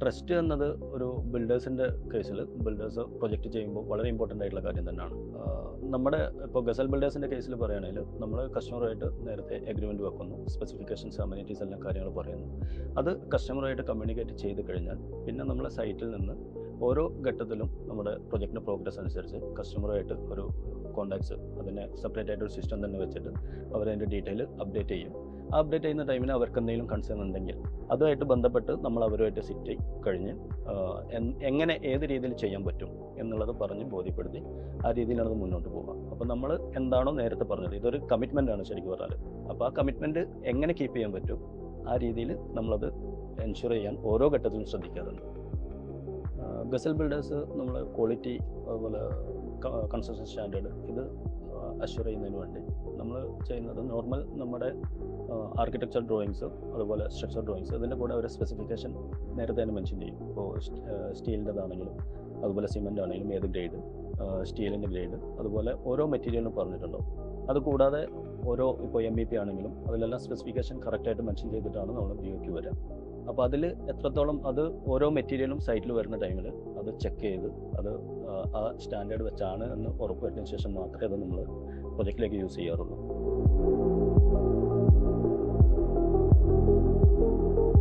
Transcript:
Trust എന്നത് ഒരു ബിൽഡേഴ്സിൻ്റെ കേസിൽ ബിൽഡേഴ്സ് പ്രൊജക്റ്റ് ചെയ്യുമ്പോൾ വളരെ ഇമ്പോർട്ടൻ്റ് ആയിട്ടുള്ള കാര്യം തന്നെയാണ്. നമ്മുടെ ഇപ്പോൾ ഗസൽ ബിൽഡേഴ്സിൻ്റെ കേസിൽ പറയുകയാണെങ്കിൽ നമ്മൾ കസ്റ്റമറുമായിട്ട് നേരത്തെ എഗ്രിമെൻറ്റ് വെക്കുന്നു, സ്പെസിഫിക്കേഷൻസ് അമ്യൂണിറ്റീസ് എല്ലാം കാര്യങ്ങൾ പറയുന്നു. അത് കസ്റ്റമറുമായിട്ട് കമ്മ്യൂണിക്കേറ്റ് ചെയ്ത് കഴിഞ്ഞാൽ പിന്നെ നമ്മളെ സൈറ്റിൽ നിന്ന് ഓരോ ഘട്ടത്തിലും നമ്മുടെ പ്രൊജക്റ്റിൻ്റെ പ്രോഗ്രസ് അനുസരിച്ച് കസ്റ്റമറുമായിട്ട് ഒരു കോൺടാക്ട്സ് അതിനെ സെപ്പറേറ്റ് ആയിട്ട് ഒരു സിസ്റ്റം തന്നെ വെച്ചിട്ട് അവരതിൻ്റെ ഡീറ്റെയിൽ അപ്ഡേറ്റ് ചെയ്യും. ആ അപ്ഡേറ്റ് ചെയ്യുന്ന ടൈമിന് അവർക്ക് എന്തെങ്കിലും കൺസേൺ ഉണ്ടെങ്കിൽ അതുമായിട്ട് ബന്ധപ്പെട്ട് നമ്മൾ അവരുമായിട്ട് സിറ്റ് കഴിഞ്ഞ് എങ്ങനെ ഏത് രീതിയിൽ ചെയ്യാൻ പറ്റും എന്നുള്ളത് പറഞ്ഞ് ബോധ്യപ്പെടുത്തി ആ രീതിയിലാണ് അത് മുന്നോട്ട് പോകുക. അപ്പോൾ നമ്മൾ എന്താണോ നേരത്തെ പറഞ്ഞത്, ഇതൊരു കമ്മിറ്റ്മെൻ്റ് ആണ് ശരിക്കും പറഞ്ഞാൽ. അപ്പോൾ ആ കമ്മിറ്റ്മെൻറ്റ് എങ്ങനെ കീപ്പ് ചെയ്യാൻ പറ്റും ആ രീതിയിൽ നമ്മളത് എൻഷുർ ചെയ്യാൻ ഓരോ ഘട്ടത്തിലും ശ്രദ്ധിക്കാറുണ്ട്. ഗസൽ ബിൽഡേഴ്സ് നമ്മൾ ക്വാളിറ്റി അതുപോലെ കൺസ്ട്രക്ഷൻ സ്റ്റാൻഡേർഡ് ഇത് അഷ്യൂർ ചെയ്യുന്നതിന് വേണ്ടി നമ്മൾ ചെയ്യുന്നത് നോർമൽ നമ്മുടെ ആർക്കിടെക്ചർ ഡ്രോയിങ്സ് അതുപോലെ സ്ട്രക്ചർ ഡ്രോയിങ്സ് ഇതിൻ്റെ കൂടെ ഒരു സ്പെസിഫിക്കേഷൻ നേരത്തെ തന്നെ മെൻഷൻ ചെയ്യും. ഇപ്പോൾ സ്റ്റീലിൻ്റെതാണെങ്കിലും അതുപോലെ സിമെൻ്റ് ആണെങ്കിലും ഏത് ഗ്രേഡ്, സ്റ്റീലിൻ്റെ ഗ്രേഡ്, അതുപോലെ ഓരോ മെറ്റീരിയലിനും പറഞ്ഞിട്ടുണ്ടാവും. അതുകൂടാതെ ഓരോ ഇപ്പോൾ MEP ആണെങ്കിലും അതിലെല്ലാം സ്പെസിഫിക്കേഷൻ കറക്റ്റായിട്ട് മെൻഷൻ ചെയ്തിട്ടാണ് നമ്മൾ BOQ വരിക. അപ്പോൾ അതിൽ എത്രത്തോളം അത് ഓരോ മെറ്റീരിയലും സൈറ്റിൽ വരുന്ന ടൈമിൽ അത് ചെക്ക് ചെയ്ത് അത് ആ സ്റ്റാൻഡേർഡ് വെച്ചാണ് എന്ന് ഉറപ്പ് വരുന്നതിന് ശേഷം മാത്രമേ അത് നമ്മൾ പ്രൊജക്റ്റിലേക്ക് യൂസ് ചെയ്യാറുള്ളൂ.